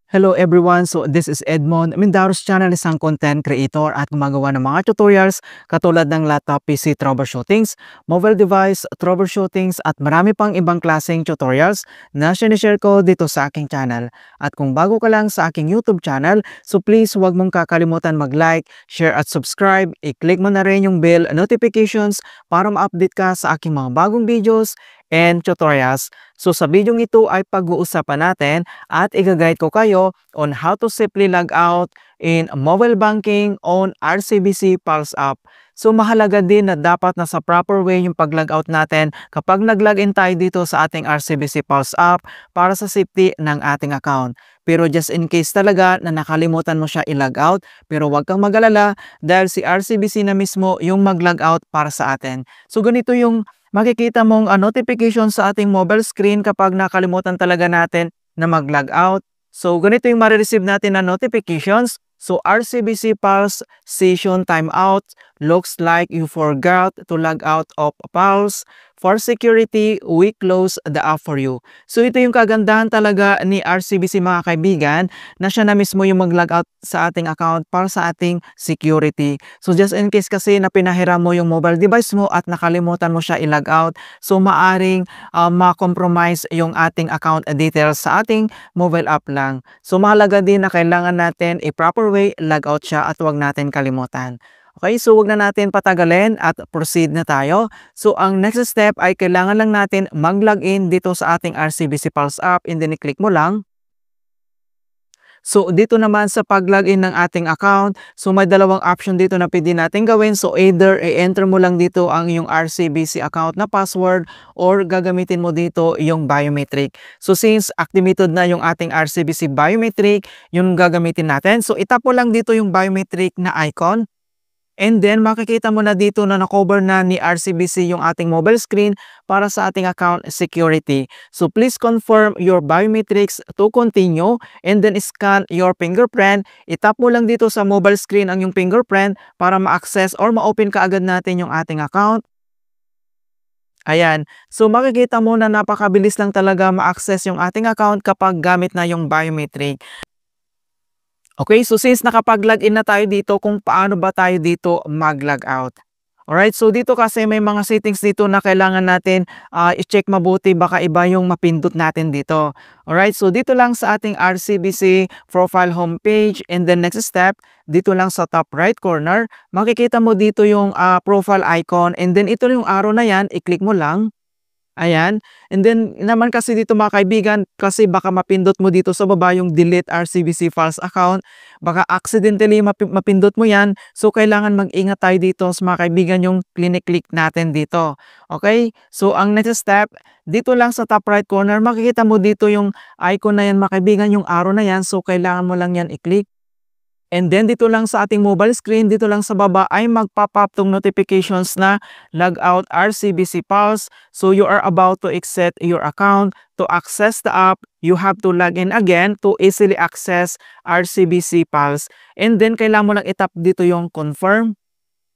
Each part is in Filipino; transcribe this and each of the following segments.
Hello everyone, so this is Edmond Mindaros channel, isang content creator at gumagawa ng mga tutorials katulad ng laptop PC troubleshootings, mobile device troubleshootings at marami pang ibang klaseng tutorials na sinishare ko dito sa aking channel. At kung bago ka lang sa aking YouTube channel, so please huwag mong kakalimutan mag-like, share at subscribe. I-click mo na rin yung bell notifications para ma-update ka sa aking mga bagong videos and tutorials. So sa video ito ay pag-uusapan natin at i-guide ko kayo on how to safely log out in mobile banking on RCBC Pulse app. So mahalaga din na dapat nasa proper way yung pag-log out natin kapag nag-login tayo dito sa ating RCBC Pulse app para sa safety ng ating account. Pero just in case talaga na nakalimutan mo siya i-log out, pero huwag kang mag-alala dahil si RCBC na mismo yung mag-log out para sa atin. So ganito yung makikita mong notification sa ating mobile screen kapag nakalimutan talaga natin na mag-log out. So, ganito yung marireceive natin na notifications. So, RCBC Pulse Session Timeout. Looks like you forgot to log out of Pulse. For security, we close the app for you. So, ito yung kagandahan talaga ni RCBC mga kaibigan na siya na mismo yung mag-log out sa ating account para sa ating security. So, just in case kasi na pinahiram mo yung mobile device mo at nakalimutan mo siya i-log out, so maaring ma-compromise yung ating account details sa ating mobile app lang. So, mahalaga din na kailangan natin i-proper way log out siya at huwag natin kalimutan. Okay, so wag na natin patagalin at proceed na tayo. So ang next step ay kailangan lang natin mag-login dito sa ating RCBC Pulse app and then i-click mo lang. So dito naman sa pag-login ng ating account, so may dalawang option dito na pwede natin gawin. So either i-enter mo lang dito ang iyong RCBC account na password or gagamitin mo dito yung biometric. So since activated na yung ating RCBC biometric, yung gagamitin natin. So itap mo lang dito yung biometric na icon. And then, makikita mo na dito na na-cover na ni RCBC yung ating mobile screen para sa ating account security. So, please confirm your biometrics to continue and then scan your fingerprint. Itap mo lang dito sa mobile screen ang yung fingerprint para ma-access or ma-open kaagad natin yung ating account. Ayan. So, makikita mo na napakabilis lang talaga ma-access yung ating account kapag gamit na yung biometric. Okay, so since nakapag-login na tayo dito, kung paano ba tayo dito mag-log out. Alright, so dito kasi may mga settings dito na kailangan natin i-check mabuti, baka iba yung mapindot natin dito. Alright, so dito lang sa ating RCBC profile homepage and then next step, dito lang sa top right corner, makikita mo dito yung profile icon and then ito yung arrow na yan, i-click mo lang. Ayan. And then naman kasi dito mga kaibigan, kasi baka mapindot mo dito sa baba yung delete RCBC Pulse account. Baka accidentally mapindot mo yan. So kailangan mag-ingat tayo dito sa mga kaibigan yung click natin dito. Okay? So ang next step, dito lang sa top right corner, makikita mo dito yung icon na yan mga kaibigan, yung arrow na yan. So kailangan mo lang yan i-click. And then dito lang sa ating mobile screen, dito lang sa baba ay mag-pop up tong notifications na log out RCBC Pulse. So you are about to exit your account. To access the app, you have to log in again to easily access RCBC Pulse. And then kailangan mo lang itap dito yung confirm.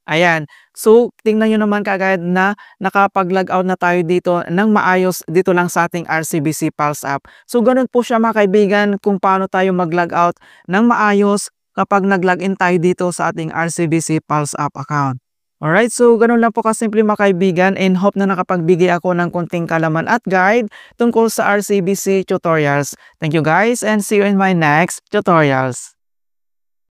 Ayan. So, tingnan nyo naman kagad na nakapag-log out na tayo dito ng maayos dito lang sa ating RCBC Pulse app. So, ganun po siya mga kaibigan kung paano tayo mag-log out ng maayos kapag nag-login tayo dito sa ating RCBC Pulse app account. Alright, so ganun lang po kasimple mga kaibigan and hope na nakapagbigay ako ng konting kalaman at guide tungkol sa RCBC tutorials. Thank you guys and see you in my next tutorials.